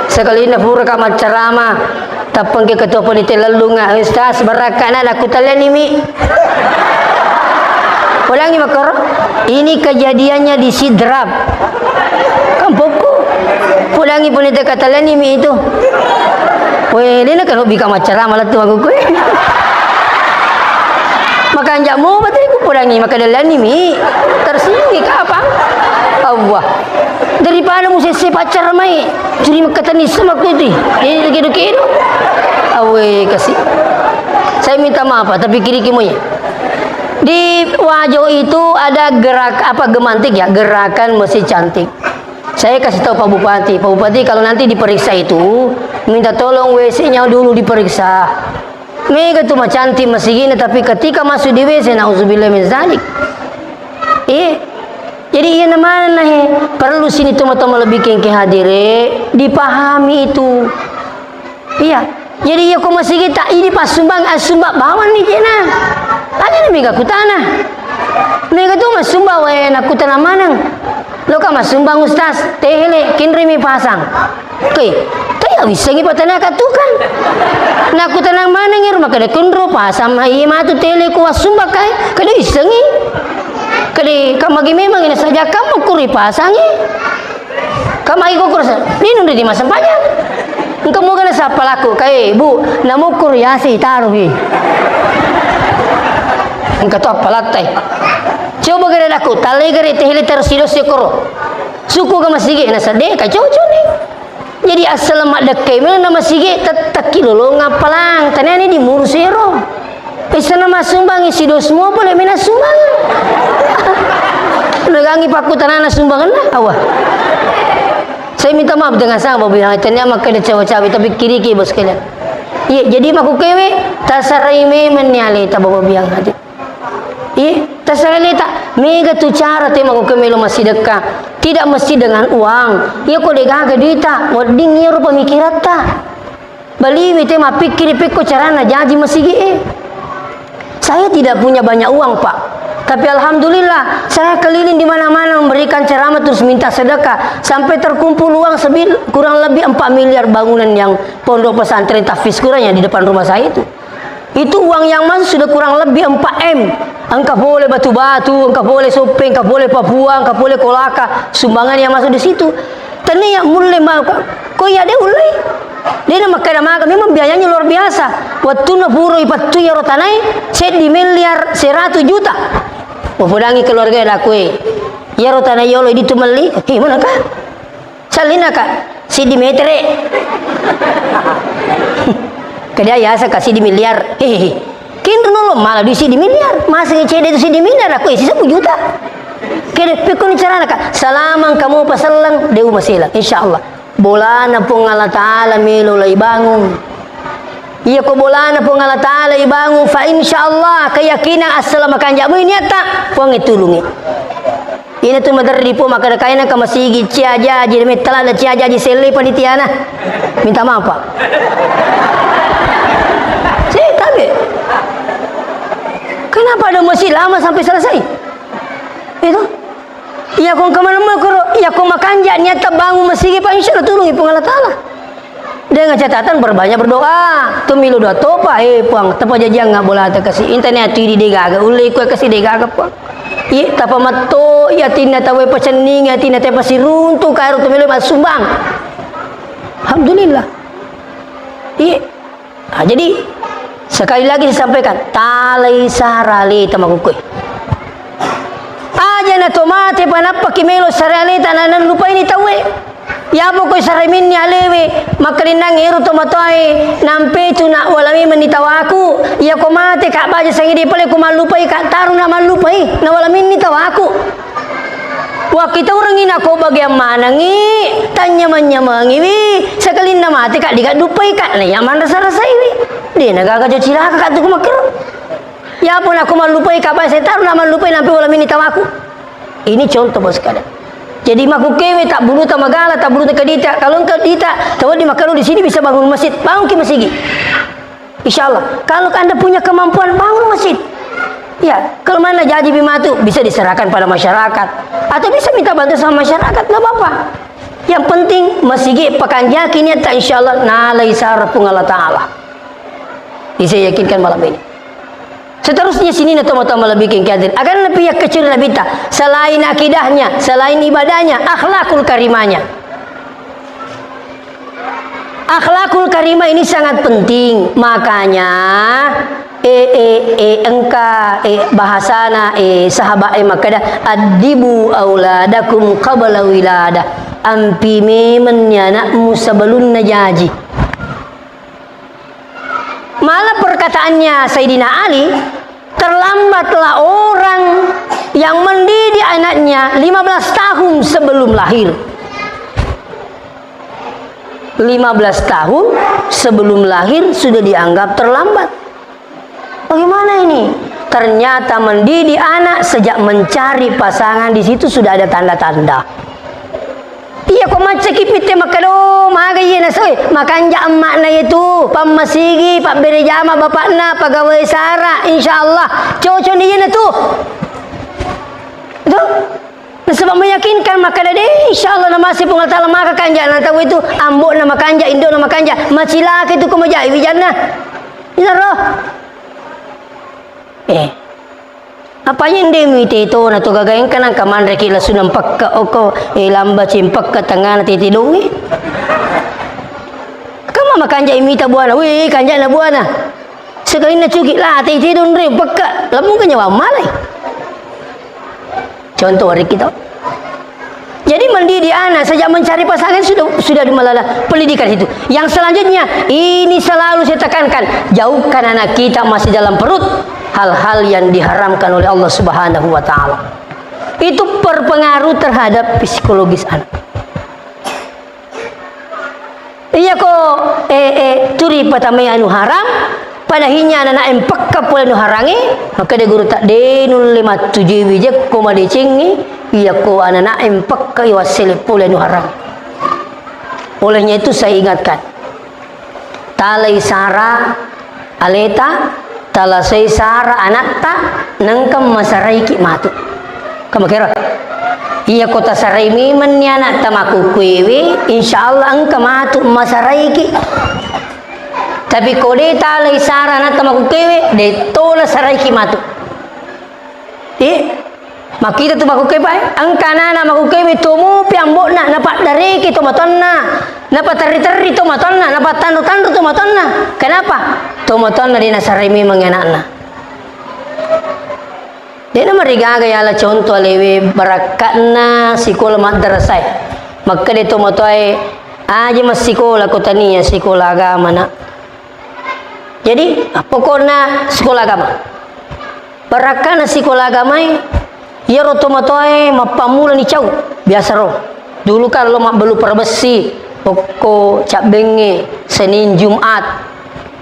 sekali na pura ka macarama tapang ke ketua panitia lalu nga ustaz barakana aku talian ini ulangi makar ini kejadiannya di Sidrap kampungku ulangi panitia katalian ini itu weh dia nak hobi ka macarama lah tu aku maka anjak mau batai ku pulangi maka dalan ni tersinggi ke apa Allah daripada mu sese pacar mai curi makatan ni sama ku tu ini lagi awe kasih saya minta maaf tapi kiri moy di Wajo itu ada gerak apa gemantik ya gerakan masjid cantik saya kasih tahu Pak Bupati kalau nanti diperiksa itu minta tolong WC-nya dulu diperiksa. Mega tu macam cantik masih gini tapi ketika masuk di WC nauzubillah min zalik. Jadi iya namanya perlu sini teman-teman lebih kengke hadire dipahami itu. Iya. Jadi iya kau masih kita ini pas sumbang bawan ni kena. Ada ni mega kutana. Mega tu mas sumbang we nak kutana manang. Lo ka mas sumbang ustaz tehele kinrimi pasang. Oke. Ya bisa ngi patana katukan. Naku tenang mana ngir maka de kunro pasam hai matu tele ku wasumba kai kada isengi. Kada kamagi memang ini saja kamu kuri pasangi. Kamai kukur sa. Dino di masa panjang. Engkau mau kena siapa laku? Kai bu, namukur ya si taruh bi. Engkau tu apa latai? Coba kena aku. Tali kena tehli tersidos sekoro. Suku ke masigi nasa deka coco ni. Jadi asal mak dekai mana nama sige tak kilo ngapalang. Tanya ni di murusero. Isa nama sumbang isi dos semua boleh mina sumbang. Negangi paku tanah sumbangan lah awak. Saya minta maaf dengan sang babu yang tanya maka dia cawa-cawa tapi kiri-kiri bos kalian. Iya jadi maku kewe tasarai me menyali tababu biang hati. Iya tasarai tak mega tu cara tema maku kewe lo masih dekat. Tidak mesti dengan uang. Iya kau degaga duita, moding iya rupa mikirat tak. Bali mi tema pikir-pikir carana janji masih ge. Saya tidak punya banyak uang pak, tapi alhamdulillah saya keliling di mana-mana memberikan ceramah terus minta sedekah sampai terkumpul uang kurang lebih 4 miliar bangunan yang pondok pesantren tahfiz Quran yang di depan rumah saya itu. Itu uang yang masuk sudah kurang lebih 4 M. Engkau boleh batu-batu, engkau boleh sopeng, engkau boleh Papua, engkau boleh Kolaka, sumbangan yang masuk di situ. Tani yang mulai mau kau ya dia ulai. Dia nak makan makan memang biayanya luar biasa. Waktu na puro ipatu ya rotanai set di miliar 100 juta. Wafudangi keluarga dah kue. Ya rotanai yolo di tu meli. Mana kah? Salina kah? Si di metere. Kedia ya saya kasih di miliar. Kin nolong malah di si di miliar. Masih ngecede itu si di miliar aku isi 10 juta. Kede pikun cara kah? Salamang kamu pasalang deu masilang insyaallah. Bola na pong Allah Ta'ala milo lay bangun. Iya ko bola na pong Allah Ta'ala ibangun. Fa insyaallah keyakinan asal makan jamu ini tak puang itulungi. Ini tu madari po maka kaya na kamasigi ciaja jadi metala da ciaja jadi sele panitiana. Minta maaf pak. Si tabe. Kenapa ada masih lama sampai selesai? Itu. Iya kong kemana-mana kuro, iya kong makanja niata bangun masih pak insyaallah tulungi pung Allah Ta'ala. Dengan catatan berbanyak berdoa. Tu milu doa topa puang tapa jajang nggak boleh ada kasih internet tu di degaga ulai kue kasih degaga puang. Iya tapa mato iya tina tawe pacening iya tina tapa siruntu kairu tu milu mas sumbang. Alhamdulillah. Iya. Nah, jadi sekali lagi disampaikan talai sarali tamakukui. Aja na tomate panapa kimelo sarali tananan lupa ini tawe. Ya po ko saramin ni alewe makalinang ero tomatoy nampe tu na walami manitawaku. Ya ko mate ka baja sangi di pale ko malupay ka taru na malupay na walamin ni tawaku. Wa kita orang ina ko bagaimana ngi tanya manyamangi wi sakalin na mate ka diga dupay ka na yaman rasa-rasa wi. Di nagagajo cilaka ka tu ko makiro. Ya pun aku malupay kapan saya taruh nama malupay nampi wala mini tawaku. Ini contoh bos sekalian. Jadi maku kewe tak bulu ta magala tak bulu ta kadita. Kalau engkau dita, tahu di makalu di sini bisa bangun masjid, bangun ke masjid. Insyaallah. Kalau anda punya kemampuan bangun masjid. Ya, kalau mana jadi bimatu bisa diserahkan pada masyarakat atau bisa minta bantu sama masyarakat, enggak apa-apa. Yang penting masjid pakanja kini tak insyaallah nalai sarapung Allah Ta'ala. Bisa yakinkan malam ini. Seterusnya sini na tama-tama lebih kengkadir. Akan lebih yang kecil lebih tak. Selain akidahnya, selain ibadahnya, akhlakul karimahnya. Akhlakul karimah ini sangat penting. Makanya bahasana sahabat makada adibu auladakum qabla wiladah. Ampi memenya anakmu sebelum najaji. Malah perkataannya Sayyidina Ali, terlambatlah orang yang mendidik anaknya 15 tahun sebelum lahir. 15 tahun sebelum lahir sudah dianggap terlambat. Bagaimana ini? Ternyata mendidik anak sejak mencari pasangan di situ sudah ada tanda-tanda. Iya kok macam kipite makado maga iya na soy makanja emak na itu pamasigi pak beri jama bapak na pegawai sara insyaallah cocok dia na tu itu sebab meyakinkan maka deh insyaallah nama si pengal taala maka kanja na tahu itu ambok nama kanja indo nama kanja macilak itu kumajai wijana ina roh Apa yang demite itu na to gagayen kanang kamandre kila sunang pakka oko lamba cimpak ke tengah nanti tidungi. Kama makanja imita buana, wih kanja na buana. Sekali na cuki lah tidun re pakka, lamun kanya wa malai. Contoh hari kita. Jadi mendidik anak sejak mencari pasangan sudah dimalala pendidikan itu. Yang selanjutnya ini selalu saya tekankan, jauhkan anak kita masih dalam perut hal-hal yang diharamkan oleh Allah Subhanahu wa taala. Itu berpengaruh terhadap psikologis anak. Iya kok turi patamai anu haram padahinya anak empak kapul anu harangi maka dia guru tak denul 57 bijak koma decingi iya ko anak empak ka iwasil pula anu harangi. Olehnya itu saya ingatkan talai sara aleta talasai sara anakta nangkam masarai ki matu kamakera iya kota sarai miman ni anak tamaku kuewe insyaallah angka matu masarai ki. Tapi kode talai sarana tamaku kewe de tola sarai kimatu. Makita tu maku kewe angkana na maku kewe tomu piambok na napak dari kita matonna napak teri-teri tu matonna napak tandu-tandu tu matonna. Kenapa? Tu matonna dina sarai memang anakna. Dina marigaga yala contoh lewe barakatna sekolah madrasah. Maka de tu matoy aja mas sekolah kotania sekolah agama na. Jadi pokoknya sekolah agama. Barakana sekolah agama ya rotomatoe mapamula ni cau biasa roh. Dulu kan lo mak belu perbesi pokok cap benge Senin Jumat.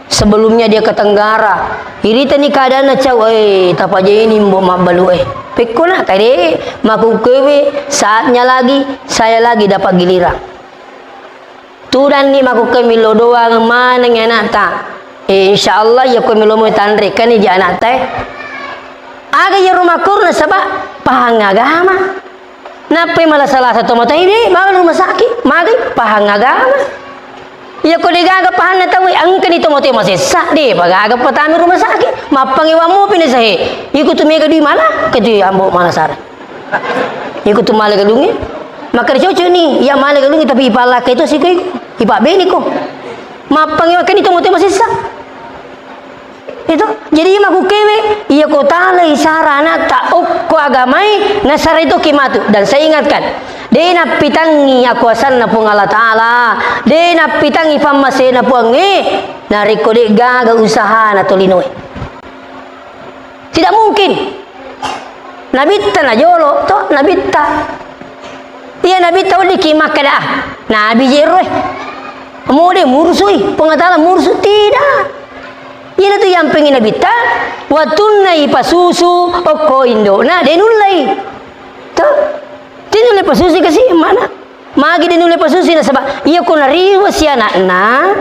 Sebelumnya dia ke Tenggara. Iri tani keadaan cau tapa je ini mbok mak belu Pekona tadi maku kewe saatnya lagi saya lagi dapat giliran. Tudan ni maku kewe milo doang mana anak tak. Insyaallah ya ko milomo tandre kan di anak teh aga ya rumah kurna sabab pahang agama nape malah salah satu mata ini bawa rumah sakit magi pahang agama ya ko digaga pahang na tawi angkan itu mote masih sak de bagaga petami rumah sakit mapangi wamu pini sahe ikut mega di mana ke di ambo mana sar ikut mala galungi maka cucu ni ya mala galungi tapi ipala ke itu siku ipa beni ko mapangi kan itu mote masih sak itu jadi maku kewe iya ko talai sarana tak ukko agamai nasara itu kimatu dan saya ingatkan dena pitangi aku asanna pung Allah taala dena pitangi famasena puangi nari kode gaga usaha na tolinoy tidak mungkin nabitta na jolo to nabitta iya nabitta uli kimak kada nabi jero mode mursui pengatala mursu tidak. Ini tu yang pengen nabita watunai pasusu oko indo nah denulai tuh denulai pasusu kasih mana magi denulai pasusu na sebab iya ko nariwa si anak na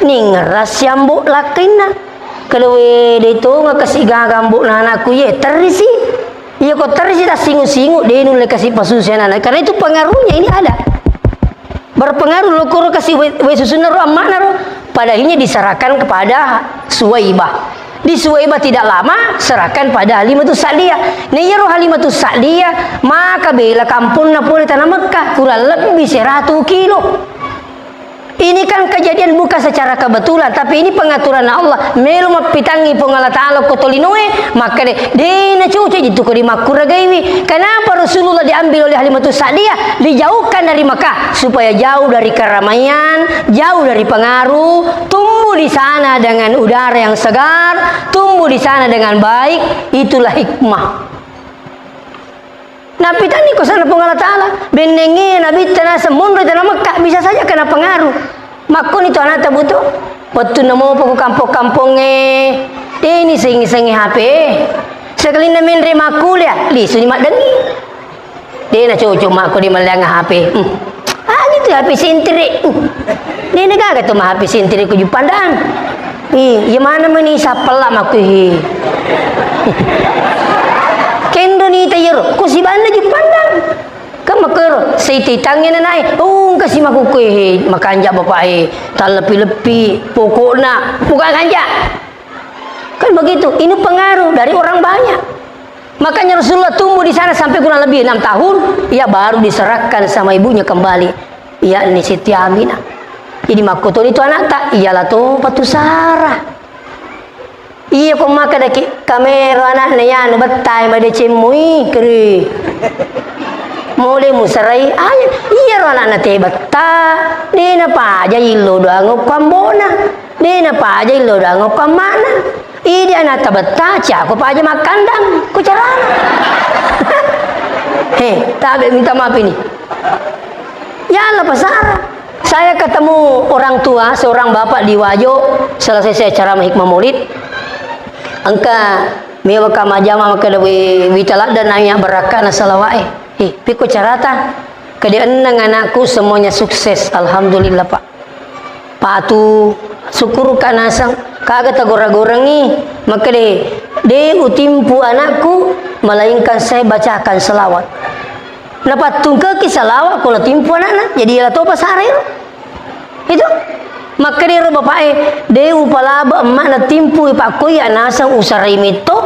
ning ras yambo lakina kalau de itu ngakasih gagambo na anakku ye terisi iya ko terisi tak singu-singu denulai kasih pasusu anak karena itu pengaruhnya ini ada berpengaruh lo kuro kasih wesusun ro amak ro padahnya diserahkan kepada Suwaibah. Di Suwaibah tidak lama serahkan pada Halimatus Sa'diyah. Nayaro Halimatus Sa'diyah maka bela kampung na pun tanah Mekah kurang lebih 100 kilo. Ini kan kejadian bukan secara kebetulan, tapi ini pengaturan Allah. Melu mapitangi pung Allah Ta'ala kotolinoe, maka dena cuci itu ko di makura gaiwi. Kenapa Rasulullah diambil oleh Halimatus Sa'diyah, dijauhkan dari Mekah supaya jauh dari keramaian, jauh dari pengaruh, tumbuh di sana dengan udara yang segar, tumbuh di sana dengan baik. Itulah hikmah. Nabi tani ko sana pung Allah Ta'ala bendengi Nabi tanah semundur tanah Mekah bisa saja kena pengaruh makun itu anak butuh waktu namo pokok kampung-kampungnya ini sengi-sengi HP sekali namin remakul ya li suni mak dengi dia na cucu makku di malang HP gitu HP sintiri dia negara tu mah HP sintiri ku pandang iya mana meni sapela makku kendo ni tayo ko si banda ju pandang kamakero say titangin na nai kasi makukuy makanja bapak talapi-lepi pokokna bukan kanja kan begitu ini pengaruh dari orang banyak Makanya Rasulullah tumbuh di sana sampai kurang lebih 6 tahun. Ia baru diserahkan sama ibunya kembali. Yakni Siti Aminah. Jadi makoton itu anak tak ialah tuh patu Sarah. Iya kok maka daki kamera anak neyan betai pada cemui keri. Mulai musarai aja. Iya anak nate beta. Dena pa aja ilo doang ngokambona. Dena pa aja ilo doang ngokamana. Ini anak tabata aku pa aja makandang. Ku carana. Tak minta maaf ini. Ya Allah Sarah. Saya ketemu orang tua, seorang bapak di Wajo, selesai saya ceramah hikmah maulid. Angka mewa kamajama maka dewi witalat dan nanya berakana salawae. Piko carata. Kadian anakku semuanya sukses, alhamdulillah Pak. Patu syukur kanasang kaget agora-gorangi maka de utimpu anakku melainkan saya bacakan selawat. Dapat tungke ki salawat kalau timpu anak jadi lah topa sare itu maka dia bapak de upalaba emak na timpu ipakoi anasang usarai mito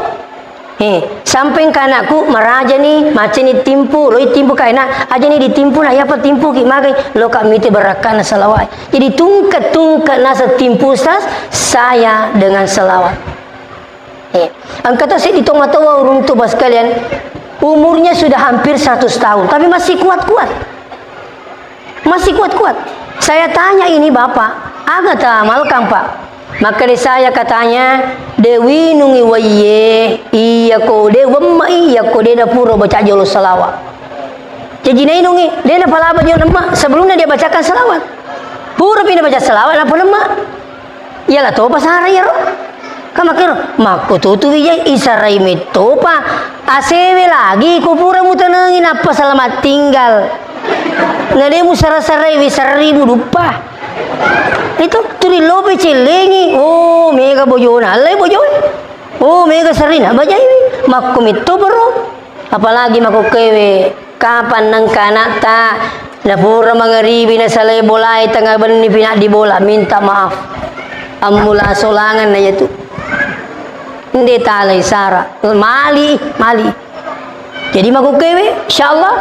samping kanakku maraja nih macam ni timpu lo timpu kaina aja nih ditimpu na ya apa timpu ki magai lo kak mite berakan salawat jadi tungke nasa timpu saya dengan salawat angkata saya ditong-tong urung tu bas kalian umurnya sudah hampir 100 tahun tapi masih kuat-kuat saya tanya ini bapak agak tak amalkan Pak maka saya katanya dewi nungi waye iya ko de wemma iya ko de puro baca jolo salawat jadi nai nungi de na pala baca nama sebelumnya dia bacakan salawat puro pindah baca salawat apa nama iyalah to pasara ya kamakir mako tutu wijay isaray metopa asewe lagi kupura mo tanangin apa selamat tinggal ngade mo sarasaray wisaribu dupa itu turi lobe celengi oh mega bojona alay bojon oh mega sarina bajay mako mito bro apalagi mako kewe kapan nang kanata na pura mangaribi na salay bolay tanga bani pinak di bola minta maaf amula solangan na yatu hindi talay Sarah mali jadi makukewe insyaallah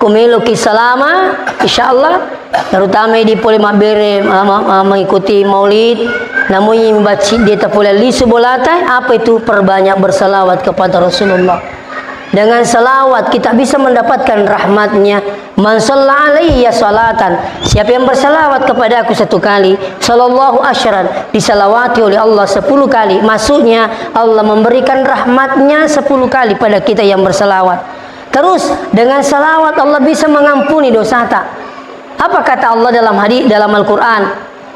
kumilo kisalama insyaallah terutama di pole mabere mengikuti maulid namun membaca dia tak boleh lisu bolatai apa itu perbanyak berselawat kepada Rasulullah dengan selawat kita bisa mendapatkan rahmatnya man shalla alaihi salatan siapa yang berselawat kepada aku 1 kali sallallahu asyran disalawati oleh Allah 10 kali maksudnya Allah memberikan rahmatnya 10 kali pada kita yang berselawat terus dengan selawat Allah bisa mengampuni dosa tak apa kata Allah dalam hadis dalam Al-Quran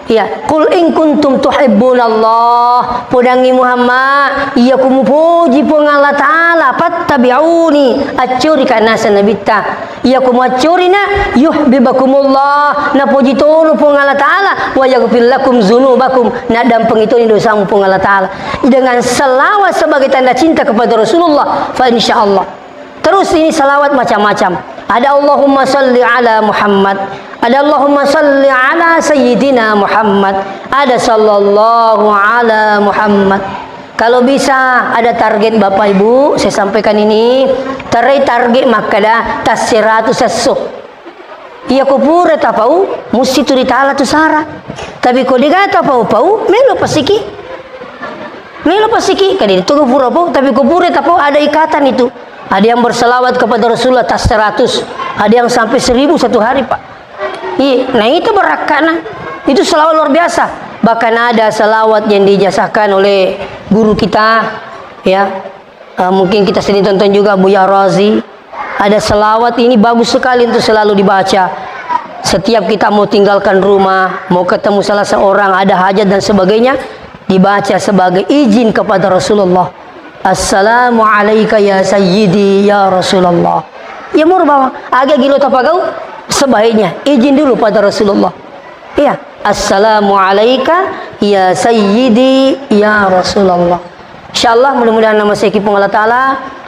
ya kul in kuntum tuhibbunallah podangi Muhammad iya kumupuji pun Allah Ta'ala fattabi'uni acuri kana sanabita iya kumuacurina yuhibbakumullah na puji tolu pun Allah Ta'ala wa yaghfir lakum dzunubakum na dampeng itu ni dosamu pun Allah Ta'ala dengan selawat sebagai tanda cinta kepada Rasulullah fa insyaallah terus ini selawat macam-macam ada Allahumma salli ala Muhammad ada Allahumma salli ala Sayyidina Muhammad ada sallallahu ala Muhammad kalau bisa ada target Bapak Ibu saya sampaikan ini target makada tas 100 sesuh iya kupure tapau musti turi tala tu sara tapi ko diga tapau pau melo pasiki kadi itu kupura pau tapi kupure tapau ada ikatan itu ada yang berselawat kepada Rasulullah tas 100 ada yang sampai 1000 satu hari Pak nah itu berakana itu selawat luar biasa bahkan ada selawat yang dijasakan oleh guru kita ya mungkin kita sering tonton juga Buya Razi ada selawat ini bagus sekali untuk selalu dibaca setiap kita mau tinggalkan rumah mau ketemu salah seorang ada hajat dan sebagainya dibaca sebagai izin kepada Rasulullah assalamu alayka ya sayyidi ya Rasulullah ya murbawa agak gilo tapagau sebaiknya izin dulu pada Rasulullah iya assalamu alayka ya sayyidi ya Rasulullah insyaallah mudah-mudahan nama saya kipung Allah Ta'ala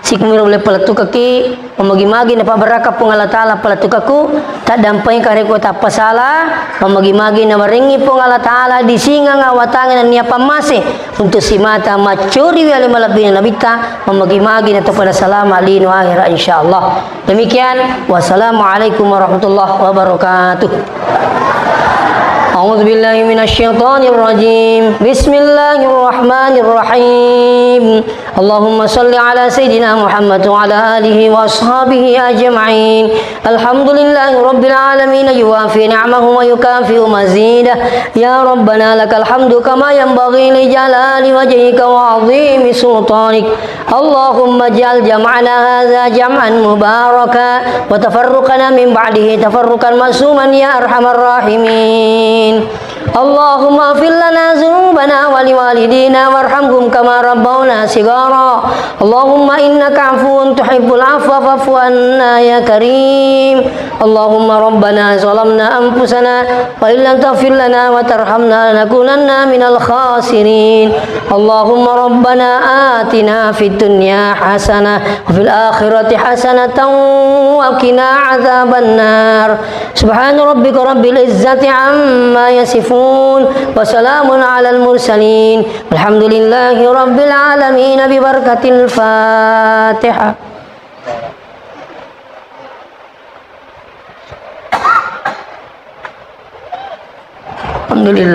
sikmiro boleh pelatu kaki memagi-magi na pabaraka pong Allah Ta'ala pelatu kaku tak dampay kareko tak pasala memagi-magi na maringi pong Allah Ta'ala di singa nga watangan niya pamase untuk si mata macuri wali malabina nabita memagi-magi na pada salama lino akhira insyaallah. Demikian, wassalamualaikum warahmatullahi wabarakatuh. أعوذ بالله من الشيطان الرجيم بسم الله الرحمن الرحيم اللهم صل على سيدنا محمد وعلى آله وأصحابه أجمعين الحمد لله رب العالمين يوافي نعمه ويكافئ مزيده يا ربنا لك الحمد كما ينبغي لجلال وجهك وعظيم سلطانك اللهم اجعل جمعنا هذا جمعا مباركا وتفرقنا من بعده تفرقا معصوما يا أرحم الراحمين اللهم اغفر لنا ذنوبنا ولوالدينا وارحمهم كما ربونا صغارا اللهم إنك عفو تحب العفو فاعف عنا يا كريم اللهم ربنا ظلمنا أنفسنا وإن لم تغفر لنا وترحمنا لنكونن من الخاسرين اللهم ربنا آتنا في الدنيا حسنة وفي الآخرة حسنة وقنا عذاب النار سبحان ربك رب العزة عما يصفون وسلام على المرسلين والحمد لله رب العالمين ببركة الفاتحة. الحمد لله.